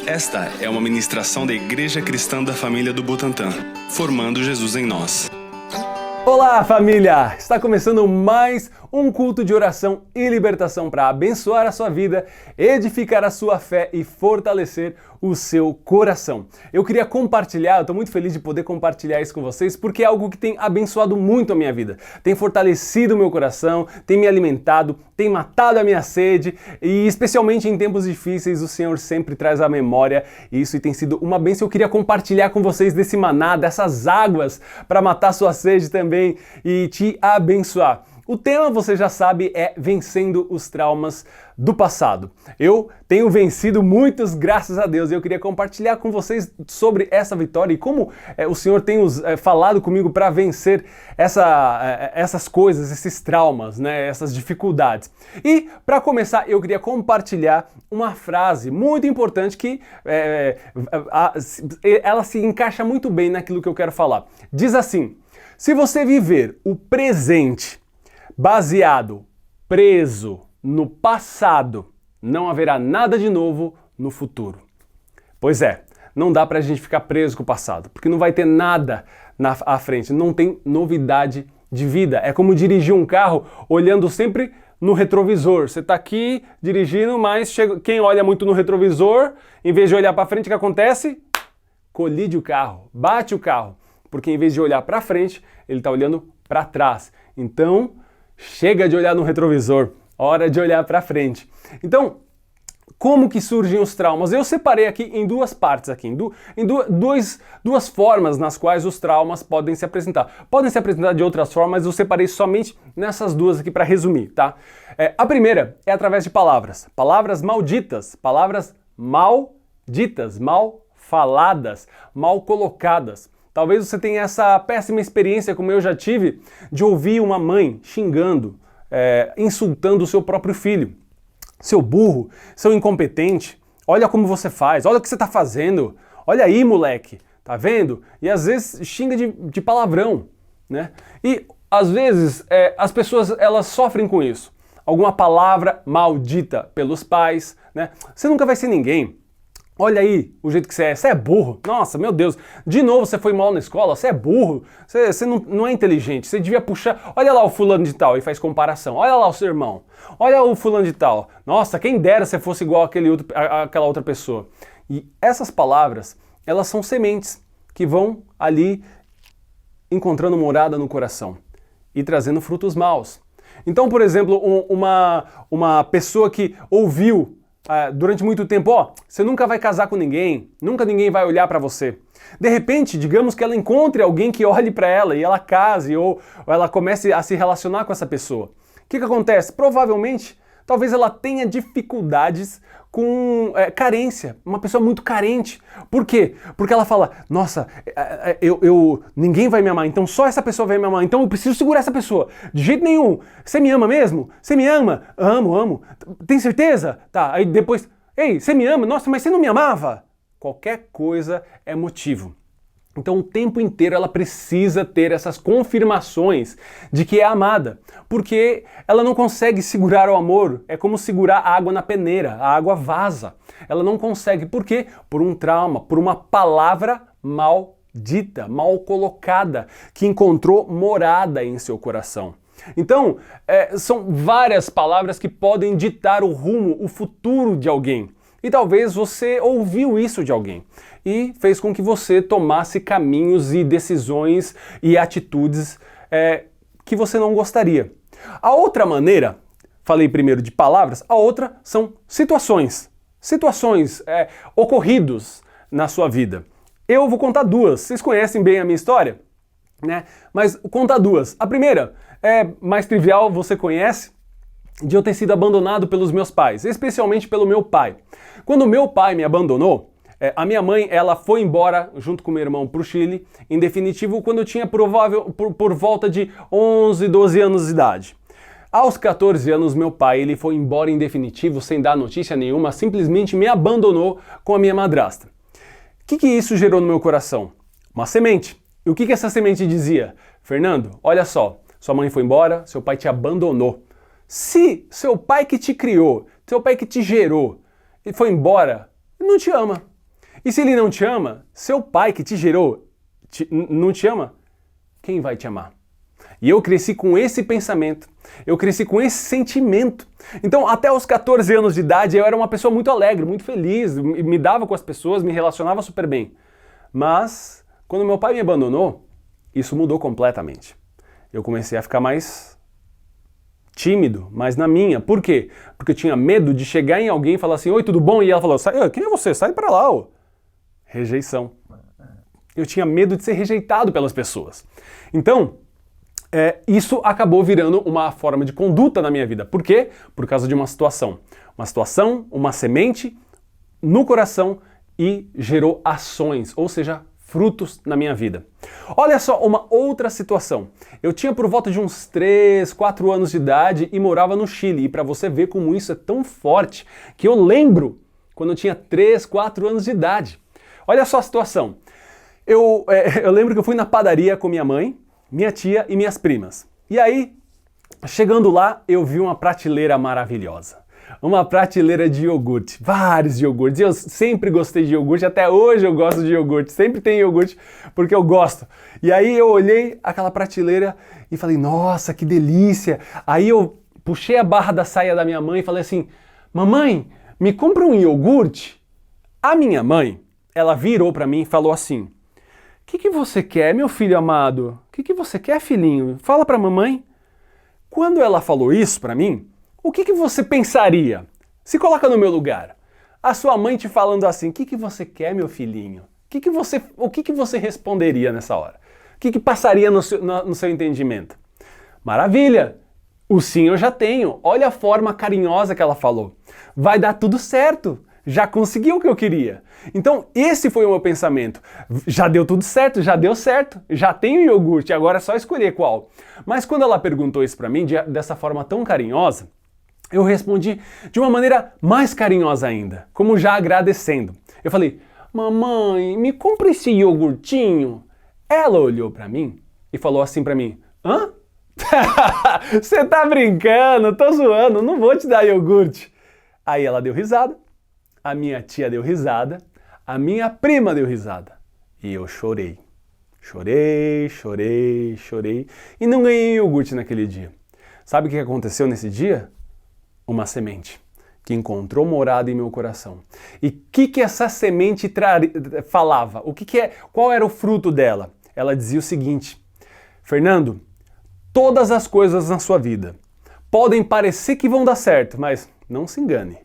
Esta é uma ministração da Igreja Cristã da Família do Butantã, formando Jesus em nós. Olá, família! Está começando mais um culto de oração e libertação para abençoar a sua vida, edificar a sua fé e fortalecer o seu coração. Eu queria compartilhar, eu estou muito feliz de poder compartilhar isso com vocês, porque é algo que tem abençoado muito a minha vida, tem fortalecido o meu coração, tem me alimentado, tem matado a minha sede e especialmente em tempos difíceis o Senhor sempre traz à memória isso e tem sido uma bênção. Eu queria compartilhar com vocês desse maná, dessas águas para matar sua sede também e te abençoar. O tema, você já sabe, é vencendo os traumas do passado. Eu tenho vencido muitos, graças a Deus, e eu queria compartilhar com vocês sobre essa vitória e como o Senhor tem falado comigo para vencer essas coisas, esses traumas, né, essas dificuldades. E, para começar, eu queria compartilhar uma frase muito importante que ela se encaixa muito bem naquilo que eu quero falar. Diz assim: se você viver o presente baseado, preso no passado, não haverá nada de novo no futuro. Pois é, não dá pra gente ficar preso com o passado, porque não vai ter nada à frente, não tem novidade de vida. É como dirigir um carro olhando sempre no retrovisor. Você tá aqui dirigindo, mas quem olha muito no retrovisor, em vez de olhar pra frente, o que acontece? Colide o carro, bate o carro, porque em vez de olhar pra frente, ele tá olhando pra trás. Então, chega de olhar no retrovisor, hora de olhar para frente. Então, como que surgem os traumas? Eu separei aqui em duas partes, em duas formas nas quais os traumas podem se apresentar. Podem se apresentar de outras formas, mas eu separei somente nessas duas aqui para resumir, tá? A primeira é através de palavras. Palavras malditas, palavras mal ditas, mal faladas, mal colocadas. Talvez você tenha essa péssima experiência, como eu já tive, de ouvir uma mãe xingando, insultando o seu próprio filho. Seu burro, seu incompetente, olha como você faz, olha o que você está fazendo, olha aí, moleque, tá vendo? E às vezes xinga de palavrão, né? E às vezes as pessoas elas sofrem com isso. Alguma palavra maldita pelos pais, né? Você nunca vai ser ninguém. Olha aí o jeito que você é burro. Nossa, meu Deus, de novo você foi mal na escola, você é burro, você não é inteligente, você devia puxar, olha lá o fulano de tal, e faz comparação, olha lá o seu irmão, olha o fulano de tal, nossa, quem dera se fosse igual àquela outra pessoa. E essas palavras, elas são sementes que vão ali encontrando morada no coração e trazendo frutos maus. Então, por exemplo, uma pessoa que ouviu durante muito tempo, você nunca vai casar com ninguém, nunca ninguém vai olhar pra você. De repente, digamos que ela encontre alguém que olhe pra ela e ela case ou ela comece a se relacionar com essa pessoa. O que acontece? Provavelmente, talvez ela tenha dificuldades com carência, uma pessoa muito carente. Por quê? Porque ela fala, nossa, ninguém vai me amar, então só essa pessoa vai me amar, então eu preciso segurar essa pessoa. De jeito nenhum. Você me ama mesmo? Você me ama? Amo. Tem certeza? Tá, aí depois, ei, você me ama? Nossa, mas você não me amava? Qualquer coisa é motivo. Então o tempo inteiro ela precisa ter essas confirmações de que é amada, porque ela não consegue segurar o amor, é como segurar água na peneira, a água vaza. Ela não consegue, por quê? Por um trauma, por uma palavra mal dita, mal colocada, que encontrou morada em seu coração. Então, são várias palavras que podem ditar o rumo, o futuro de alguém. E talvez você ouviu isso de alguém e fez com que você tomasse caminhos e decisões e atitudes que você não gostaria. A outra maneira, falei primeiro de palavras, a outra são situações. Situações ocorridos na sua vida. Eu vou contar duas. Vocês conhecem bem a minha história, né? Mas vou contar duas. A primeira é mais trivial, você conhece, de eu ter sido abandonado pelos meus pais, especialmente pelo meu pai. Quando meu pai me abandonou, a minha mãe ela foi embora junto com meu irmão para o Chile, em definitivo, quando eu tinha por volta de 11, 12 anos de idade. Aos 14 anos, meu pai ele foi embora em definitivo, sem dar notícia nenhuma, simplesmente me abandonou com a minha madrasta. O que isso gerou no meu coração? Uma semente. E o que essa semente dizia? Fernando, olha só, sua mãe foi embora, seu pai te abandonou. Se seu pai que te criou, seu pai que te gerou, e foi embora, ele não te ama. E se ele não te ama, seu pai que te gerou não te ama, quem vai te amar? E eu cresci com esse pensamento, eu cresci com esse sentimento. Então, até os 14 anos de idade, eu era uma pessoa muito alegre, muito feliz, me dava com as pessoas, me relacionava super bem. Mas, quando meu pai me abandonou, isso mudou completamente. Eu comecei a ficar mais tímido, mais na minha. Por quê? Porque eu tinha medo de chegar em alguém e falar assim, oi, tudo bom? E ela falou, quem é você? Sai pra lá, ó. Rejeição. Eu tinha medo de ser rejeitado pelas pessoas. Então, isso acabou virando uma forma de conduta na minha vida. Por quê? Por causa de uma situação. Uma situação, uma semente no coração e gerou ações, ou seja, frutos na minha vida. Olha só uma outra situação. Eu tinha por volta de uns 3, 4 anos de idade e morava no Chile. E para você ver como isso é tão forte, que eu lembro quando eu tinha 3, 4 anos de idade. Olha só a situação. Eu lembro que eu fui na padaria com minha mãe, minha tia e minhas primas. E aí, chegando lá, eu vi uma prateleira maravilhosa. Uma prateleira de iogurte, vários iogurtes. Eu sempre gostei de iogurte, até hoje eu gosto de iogurte. Sempre tem iogurte porque eu gosto. E aí eu olhei aquela prateleira e falei, nossa, que delícia. Aí eu puxei a barra da saia da minha mãe e falei assim, mamãe, me compra um iogurte? A minha mãe, ela virou para mim e falou assim, o que você quer, meu filho amado? O que você quer, filhinho? Fala pra mamãe. Quando ela falou isso pra mim, o que você pensaria? Se coloca no meu lugar. A sua mãe te falando assim, o que você quer, meu filhinho? O que você responderia nessa hora? O que passaria no seu entendimento? Maravilha! O sim eu já tenho. Olha a forma carinhosa que ela falou. Vai dar tudo certo. Já consegui o que eu queria. Então, esse foi o meu pensamento. Já deu tudo certo, já deu certo. Já tenho iogurte, agora é só escolher qual. Mas quando ela perguntou isso pra mim, dessa forma tão carinhosa, eu respondi de uma maneira mais carinhosa ainda, como já agradecendo. Eu falei, mamãe, me compra esse iogurtinho. Ela olhou pra mim e falou assim pra mim, hã? Você tá brincando, tô zoando, não vou te dar iogurte. Aí ela deu risada. A minha tia deu risada, a minha prima deu risada. E eu chorei. Chorei. E não ganhei iogurte naquele dia. Sabe o que aconteceu nesse dia? Uma semente que encontrou morada em meu coração. E o que essa semente falava? Qual era o fruto dela? Ela dizia o seguinte, Fernando, todas as coisas na sua vida podem parecer que vão dar certo, mas não se engane,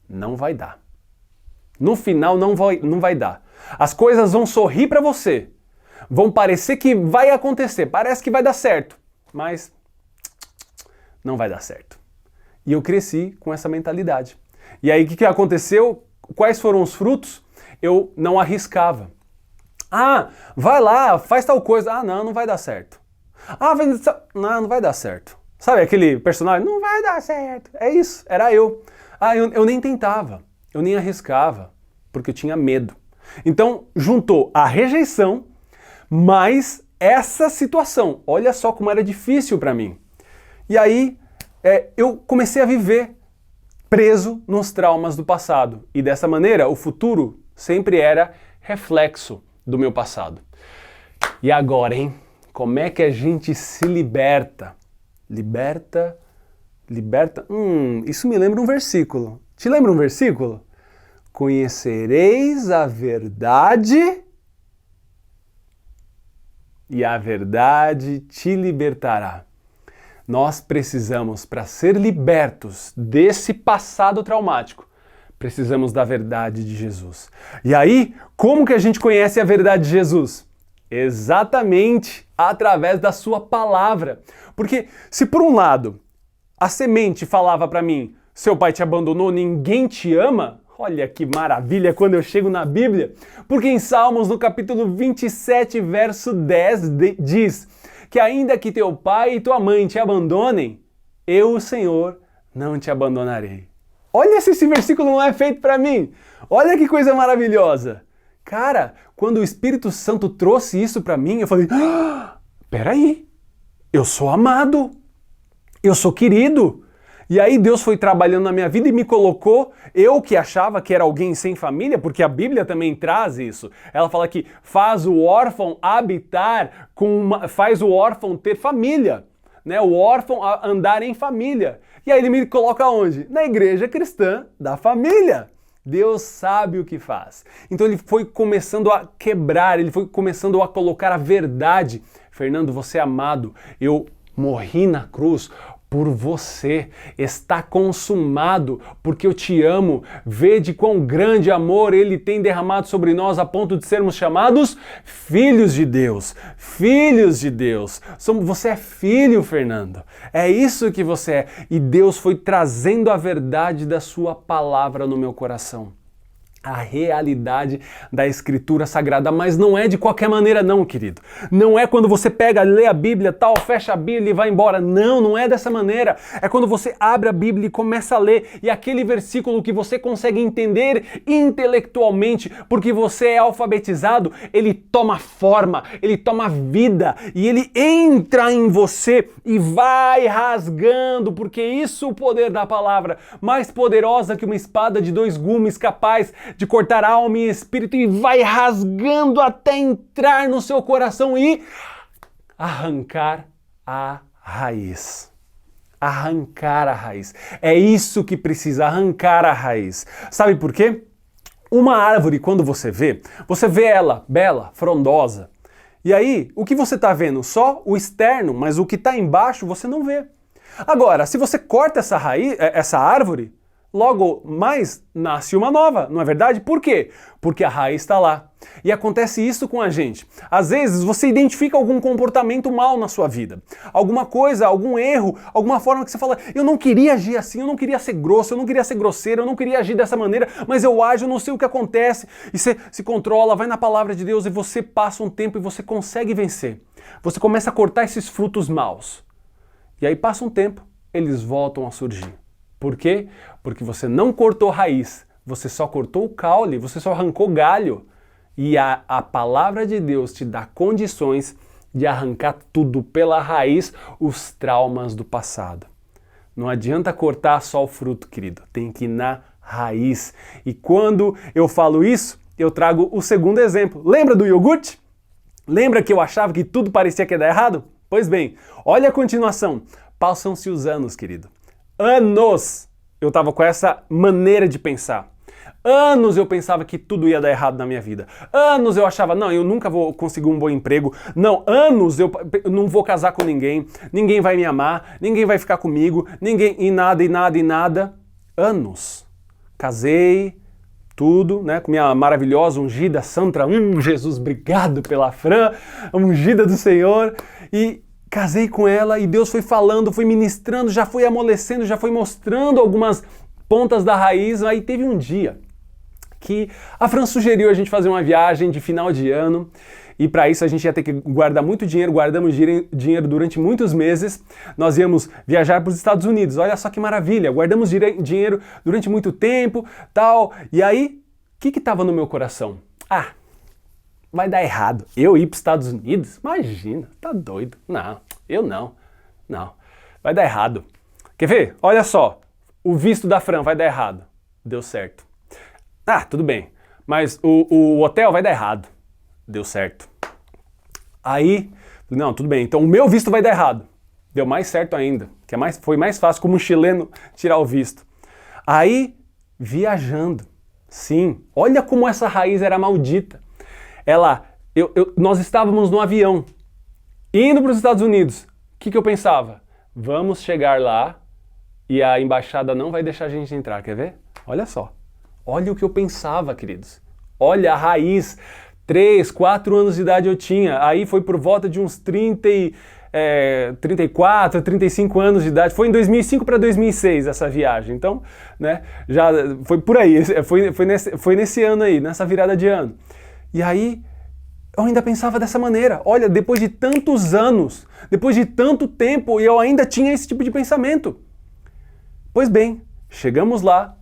não vai dar. No final não vai dar. As coisas vão sorrir para você. Vão parecer que vai acontecer. Parece que vai dar certo. Mas não vai dar certo. E eu cresci com essa mentalidade. E aí o que aconteceu? Quais foram os frutos? Eu não arriscava. Ah, vai lá, faz tal coisa. Ah, não vai dar certo. Ah, não vai dar certo. Sabe aquele personagem? Não vai dar certo. É isso, era eu. Ah, eu nem tentava. Eu nem arriscava, porque eu tinha medo. Então, juntou a rejeição, mais essa situação. Olha só como era difícil para mim. E aí, eu comecei a viver preso nos traumas do passado. E dessa maneira, o futuro sempre era reflexo do meu passado. E agora, hein? Como é que a gente se liberta? Liberta. Isso me lembra um versículo. Te lembra um versículo? Conhecereis a verdade e a verdade te libertará. Nós precisamos, para ser libertos desse passado traumático, precisamos da verdade de Jesus. E aí, como que a gente conhece a verdade de Jesus? Exatamente através da sua palavra. Porque se por um lado a semente falava para mim, seu pai te abandonou, ninguém te ama, olha que maravilha quando eu chego na Bíblia, porque em Salmos, no capítulo 27, verso 10, diz que ainda que teu pai e tua mãe te abandonem, eu, o Senhor, não te abandonarei. Olha se esse versículo não é feito para mim. Olha que coisa maravilhosa. Cara, quando o Espírito Santo trouxe isso para mim, eu falei, peraí, eu sou amado, eu sou querido. E aí Deus foi trabalhando na minha vida e me colocou, eu que achava que era alguém sem família, porque a Bíblia também traz isso. Ela fala que faz o órfão habitar faz o órfão ter família, né? O órfão andar em família. E aí ele me coloca onde? Na igreja cristã da família. Deus sabe o que faz. Então ele foi começando a quebrar, ele foi começando a colocar a verdade. Fernando, você é amado, eu morri na cruz por você, está consumado, porque eu te amo. Vede quão grande amor ele tem derramado sobre nós a ponto de sermos chamados filhos de Deus. Filhos de Deus. Você é filho, Fernando. É isso que você é. E Deus foi trazendo a verdade da sua palavra no meu coração. A realidade da Escritura Sagrada, mas não é de qualquer maneira não, querido. Não é quando você pega, lê a Bíblia, tal, fecha a Bíblia e vai embora. Não, não é dessa maneira. É quando você abre a Bíblia e começa a ler, e aquele versículo que você consegue entender intelectualmente, porque você é alfabetizado, ele toma forma, ele toma vida, e ele entra em você e vai rasgando, porque isso é o poder da palavra, mais poderosa que uma espada de 2 gumes, capaz de cortar alma e espírito, e vai rasgando até entrar no seu coração e arrancar a raiz. Arrancar a raiz. É isso que precisa, arrancar a raiz. Sabe por quê? Uma árvore, quando você vê ela bela, frondosa. E aí, o que você está vendo? Só o externo, mas o que está embaixo você não vê. Agora, se você corta essa raiz, essa árvore, logo mais nasce uma nova, não é verdade? Por quê? Porque a raiz está lá. E acontece isso com a gente. Às vezes você identifica algum comportamento mal na sua vida. Alguma coisa, algum erro, alguma forma que você fala, eu não queria agir assim, eu não queria ser grosso, eu não queria ser grosseiro, eu não queria agir dessa maneira, mas eu ajo, eu não sei o que acontece. E você se controla, vai na palavra de Deus e você passa um tempo e você consegue vencer. Você começa a cortar esses frutos maus. E aí passa um tempo, eles voltam a surgir. Por quê? Porque você não cortou raiz, você só cortou o caule, você só arrancou galho. E a palavra de Deus te dá condições de arrancar tudo pela raiz, os traumas do passado. Não adianta cortar só o fruto, querido, tem que ir na raiz. E quando eu falo isso, eu trago o segundo exemplo. Lembra do iogurte? Lembra que eu achava que tudo parecia que ia dar errado? Pois bem, olha a continuação. Passam-se os anos, querido. Anos eu estava com essa maneira de pensar. Anos eu pensava que tudo ia dar errado na minha vida. Anos eu achava, não, eu nunca vou conseguir um bom emprego. Não, anos eu não vou casar com ninguém. Ninguém vai me amar, ninguém vai ficar comigo, ninguém, e nada. Anos. Casei, tudo, né, com minha maravilhosa, ungida Sandra. Jesus, obrigado pela Fran, ungida do Senhor. E casei com ela e Deus foi falando, foi ministrando, já foi amolecendo, já foi mostrando algumas pontas da raiz. Aí teve um dia que a Fran sugeriu a gente fazer uma viagem de final de ano e para isso a gente ia ter que guardar muito dinheiro, guardamos dinheiro durante muitos meses. Nós íamos viajar para os Estados Unidos, olha só que maravilha, guardamos dinheiro durante muito tempo, tal. E aí, o que estava no meu coração? Vai dar errado. Eu ir para os Estados Unidos? Imagina, tá doido. Não, eu não. Vai dar errado. Quer ver? Olha só, o visto da Fran vai dar errado. Deu certo. Tudo bem. Mas o hotel vai dar errado. Deu certo. Aí, não, tudo bem. Então o meu visto vai dar errado. Deu mais certo ainda. Foi mais fácil como um chileno tirar o visto. Aí, viajando. Sim, olha como essa raiz era maldita. Nós estávamos no avião, indo para os Estados Unidos. O que eu pensava? Vamos chegar lá e a embaixada não vai deixar a gente entrar, quer ver? Olha só. Olha o que eu pensava, queridos. Olha a raiz. 3, 4 anos de idade eu tinha. Aí foi por volta de uns 34, 35 anos de idade. Foi em 2005 para 2006 essa viagem. Então, né, já foi por aí. Foi nesse ano aí, nessa virada de ano. E aí, eu ainda pensava dessa maneira. Olha, depois de tantos anos, depois de tanto tempo, eu ainda tinha esse tipo de pensamento. Pois bem, chegamos lá,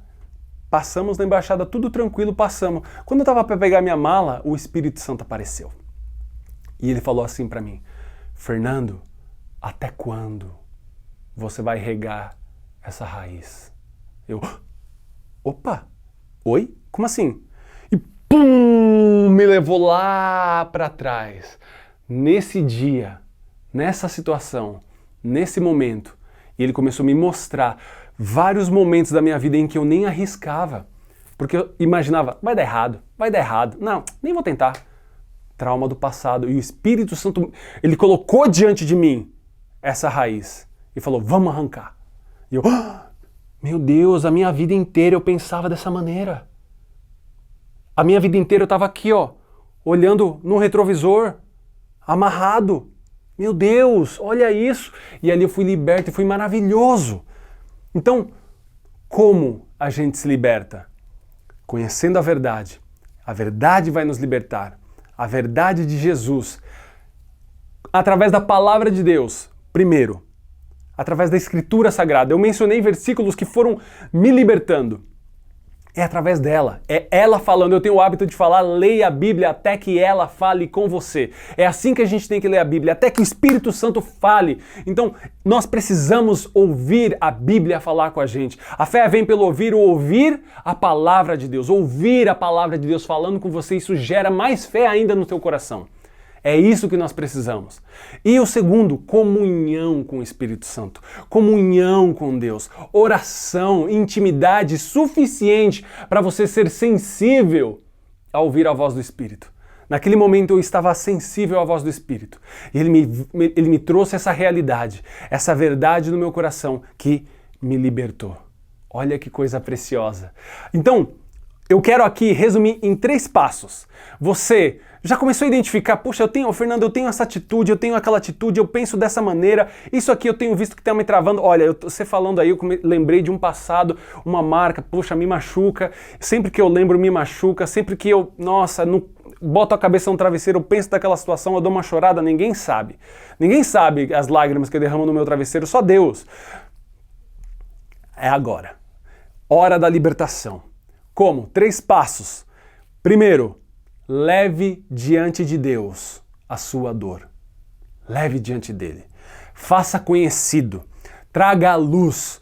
passamos na embaixada, tudo tranquilo, passamos. Quando eu estava para pegar minha mala, o Espírito Santo apareceu. E ele falou assim para mim, Fernando, até quando você vai regar essa raiz. Eu, opa, oi? Como assim? E pum, me levou lá para trás. Nesse dia, nessa situação, nesse momento, e ele começou a me mostrar vários momentos da minha vida em que eu nem arriscava, porque eu imaginava, vai dar errado, não, nem vou tentar. Trauma do passado. E o Espírito Santo, ele colocou diante de mim essa raiz e falou, vamos arrancar. E eu, meu Deus, a minha vida inteira eu pensava dessa maneira. A minha vida inteira eu estava aqui, ó, olhando no retrovisor, amarrado. Meu Deus, olha isso. E ali eu fui liberto e foi maravilhoso. Então, como a gente se liberta? Conhecendo a verdade. A verdade vai nos libertar. A verdade de Jesus. Através da palavra de Deus, primeiro. Através da Escritura Sagrada. Eu mencionei versículos que foram me libertando. É através dela. É ela falando. Eu tenho o hábito de falar, leia a Bíblia até que ela fale com você. É assim que a gente tem que ler a Bíblia, até que o Espírito Santo fale. Então, nós precisamos ouvir a Bíblia falar com a gente. A fé vem pelo ouvir a palavra de Deus. Ouvir a palavra de Deus falando com você, isso gera mais fé ainda no teu coração. É isso que nós precisamos. E o segundo, comunhão com o Espírito Santo. Comunhão com Deus. Oração, intimidade suficiente para você ser sensível a ouvir a voz do Espírito. Naquele momento eu estava sensível à voz do Espírito. E ele me trouxe essa realidade, essa verdade no meu coração que me libertou. Olha que coisa preciosa. Então, eu quero aqui resumir em 3 passos. Você já começou a identificar, puxa, Fernando, eu tenho essa atitude, eu tenho aquela atitude, eu penso dessa maneira, isso aqui eu tenho visto que está me travando. Olha, você falando aí, eu lembrei de um passado, uma marca, puxa, me machuca, sempre que eu lembro me machuca, sempre que eu, boto a cabeça no travesseiro, eu penso daquela situação, eu dou uma chorada, ninguém sabe. Ninguém sabe as lágrimas que eu derramo no meu travesseiro, só Deus. É agora. Hora da libertação. Como? 3 passos. Primeiro, leve diante de Deus a sua dor. Leve diante dele. Faça conhecido. Traga à luz.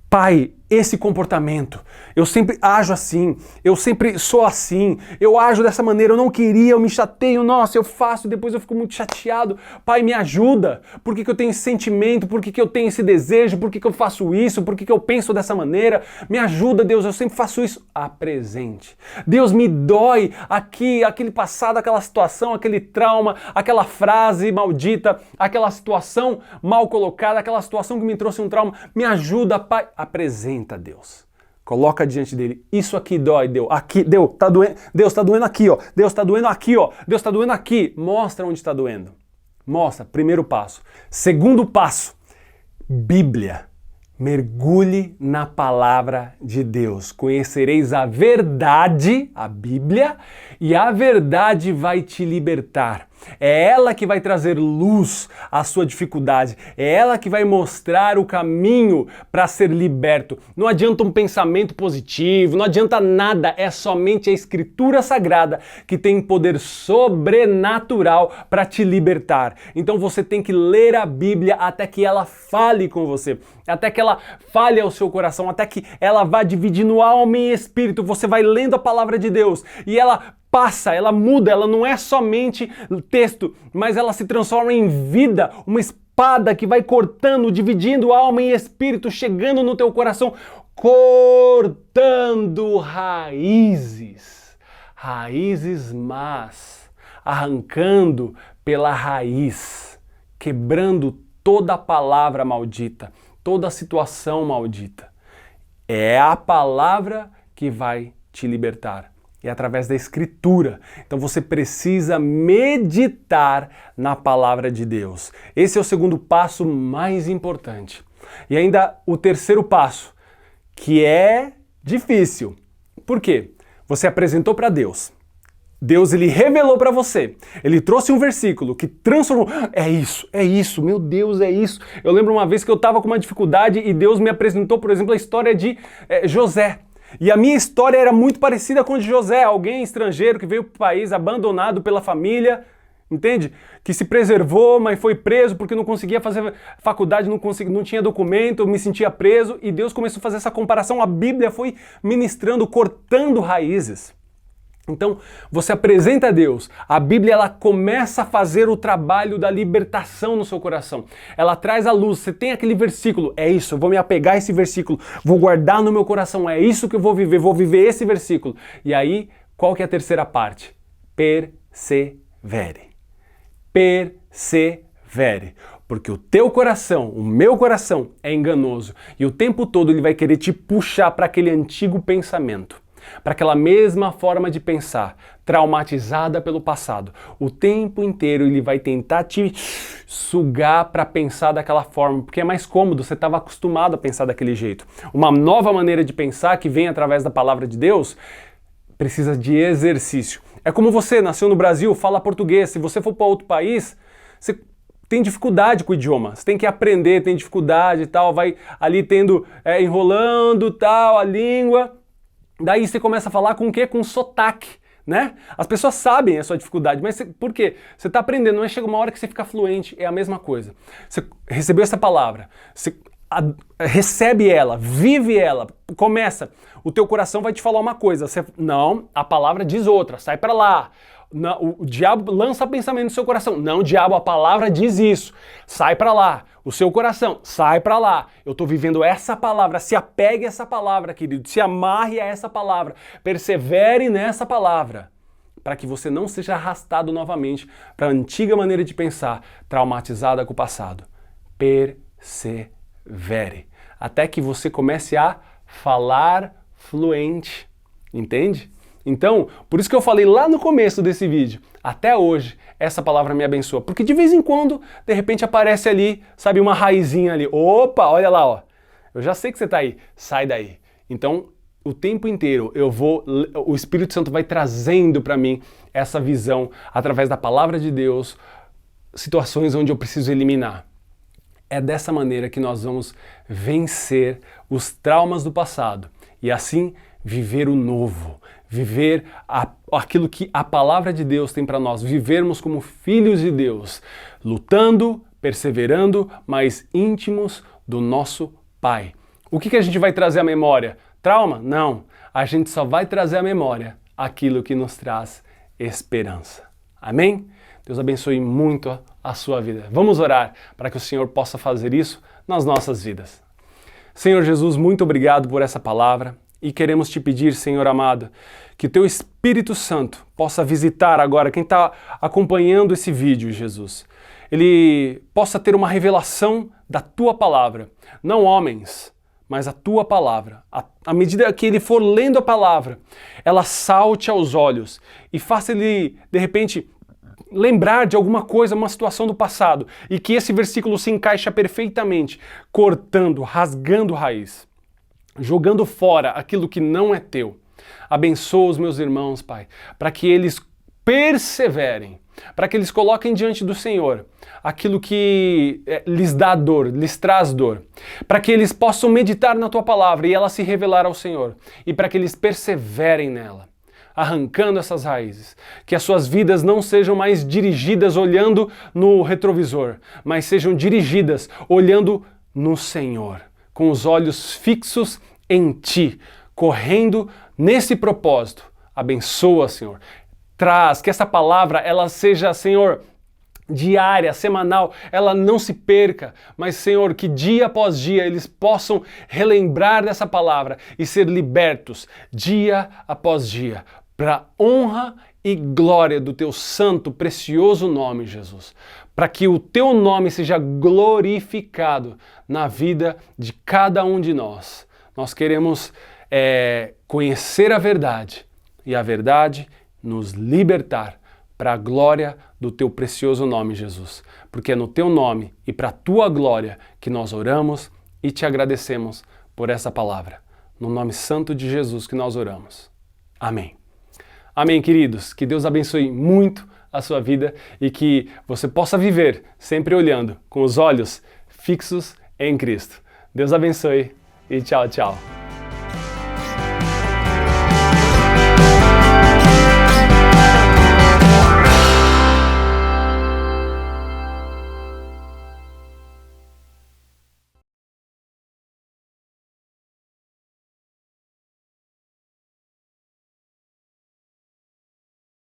Pai, esse comportamento, eu sempre ajo assim, eu sempre sou assim, eu ajo dessa maneira, eu não queria, eu me chateio, nossa, eu faço, depois eu fico muito chateado. Pai, me ajuda. Por que eu tenho esse sentimento? Por que eu tenho esse desejo? Por que eu faço isso? Por que eu penso dessa maneira? Me ajuda, Deus, eu sempre faço isso. Apresente. Deus, me dói aqui, aquele passado, aquela situação, aquele trauma, aquela frase maldita, aquela situação mal colocada, aquela situação que me trouxe um trauma. Me ajuda, Pai. Apresenta a Deus. Coloca diante dele. Isso aqui dói, Deus. Aqui, Deus, tá doendo. Deus, tá doendo aqui, ó. Deus, tá doendo aqui, ó. Deus, tá doendo aqui. Mostra onde está doendo. Mostra. Primeiro passo. Segundo passo. Bíblia. Mergulhe na palavra de Deus. Conhecereis a verdade, a Bíblia, e a verdade vai te libertar. É ela que vai trazer luz à sua dificuldade. É ela que vai mostrar o caminho para ser liberto. Não adianta um pensamento positivo, não adianta nada. É somente a Escritura Sagrada que tem poder sobrenatural para te libertar. Então você tem que ler a Bíblia até que ela fale com você. Até que ela fale ao seu coração. Até que ela vá dividindo alma e espírito. Você vai lendo a palavra de Deus e ela passa, ela muda, ela não é somente texto, mas ela se transforma em vida, uma espada que vai cortando, dividindo alma e espírito, chegando no teu coração, cortando raízes más, arrancando pela raiz, quebrando toda a palavra maldita, toda a situação maldita. É a palavra que vai te libertar. E através da Escritura. Então você precisa meditar na palavra de Deus. Esse é o segundo passo mais importante. E ainda o terceiro passo, que é difícil. Por quê? Você apresentou para Deus. Deus, ele revelou para você. Ele trouxe um versículo que transformou. É isso, meu Deus, é isso. Eu lembro uma vez que eu estava com uma dificuldade e Deus me apresentou, por exemplo, a história de José. E a minha história era muito parecida com a de José, alguém estrangeiro que veio para o país abandonado pela família, entende? Que se preservou, mas foi preso porque não conseguia fazer faculdade, não tinha documento, me sentia preso, e Deus começou a fazer essa comparação, a Bíblia foi ministrando, cortando raízes. Então, você apresenta a Deus, a Bíblia ela começa a fazer o trabalho da libertação no seu coração. Ela traz a luz, você tem aquele versículo, é isso, eu vou me apegar a esse versículo, vou guardar no meu coração, é isso que eu vou viver esse versículo. E aí, qual que é a terceira parte? Persevere. Persevere. Porque o teu coração, o meu coração é enganoso e o tempo todo ele vai querer te puxar para aquele antigo pensamento, para aquela mesma forma de pensar, traumatizada pelo passado. O tempo inteiro ele vai tentar te sugar para pensar daquela forma, porque é mais cômodo, você estava acostumado a pensar daquele jeito. Uma nova maneira de pensar que vem através da palavra de Deus precisa de exercício. É como você nasceu no Brasil, fala português, se você for para outro país, você tem dificuldade com o idioma, você tem que aprender, tem dificuldade e tal, vai ali enrolando tal, a língua. Daí você começa a falar com o quê? Com sotaque, né? As pessoas sabem a sua dificuldade, mas por quê? Você está aprendendo, não é chega uma hora que você fica fluente, é a mesma coisa. Você recebeu essa palavra, você recebe ela, vive ela, começa, o teu coração vai te falar uma coisa, não, a palavra diz outra, sai para lá. Não, o diabo lança pensamento no seu coração. Não, diabo, a palavra diz isso. Sai para lá. O seu coração, sai para lá. Eu estou vivendo essa palavra. Se apegue a essa palavra, querido. Se amarre a essa palavra. Persevere nessa palavra. Para que você não seja arrastado novamente para a antiga maneira de pensar, traumatizada com o passado. Persevere. Até que você comece a falar fluente. Entende? Então, por isso que eu falei lá no começo desse vídeo, até hoje, essa palavra me abençoa. Porque de vez em quando, de repente aparece ali, sabe, uma raizinha ali. Opa, olha lá, ó. Eu já sei que você tá aí, sai daí. Então, o tempo inteiro o Espírito Santo vai trazendo para mim essa visão através da palavra de Deus, situações onde eu preciso eliminar. É dessa maneira que nós vamos vencer os traumas do passado e assim viver o novo, viver aquilo que a palavra de Deus tem para nós, vivermos como filhos de Deus, lutando, perseverando, mas íntimos do nosso Pai. O que a gente vai trazer à memória? Trauma? Não. A gente só vai trazer à memória aquilo que nos traz esperança. Amém? Deus abençoe muito a sua vida. Vamos orar para que o Senhor possa fazer isso nas nossas vidas. Senhor Jesus, muito obrigado por essa palavra. E queremos te pedir, Senhor amado, que o teu Espírito Santo possa visitar agora quem está acompanhando esse vídeo, Jesus. Ele possa ter uma revelação da tua palavra, não homens, mas a tua palavra. À medida que ele for lendo a palavra, ela salte aos olhos e faça ele, de repente, lembrar de alguma coisa, uma situação do passado, e que esse versículo se encaixa perfeitamente, cortando, rasgando raiz, jogando fora aquilo que não é teu. Abençoa os meus irmãos, Pai, para que eles perseverem, para que eles coloquem diante do Senhor aquilo que lhes dá dor, lhes traz dor, para que eles possam meditar na tua palavra e ela se revelar ao Senhor, e para que eles perseverem nela, arrancando essas raízes, que as suas vidas não sejam mais dirigidas olhando no retrovisor, mas sejam dirigidas olhando no Senhor, com os olhos fixos em Ti, correndo nesse propósito. Abençoa, Senhor. Traz que essa palavra, ela seja, Senhor, diária, semanal, ela não se perca, mas, Senhor, que dia após dia eles possam relembrar dessa palavra e ser libertos dia após dia, para honra e glória do Teu santo, precioso nome, Jesus. Para que o Teu nome seja glorificado na vida de cada um de nós. Nós queremos conhecer a verdade e a verdade nos libertar para a glória do Teu precioso nome, Jesus. Porque é no Teu nome e para a Tua glória que nós oramos e Te agradecemos por essa palavra. No nome santo de Jesus que nós oramos. Amém. Amém, queridos. Que Deus abençoe muito a sua vida e que você possa viver sempre olhando com os olhos fixos em Cristo. Deus abençoe e tchau, tchau.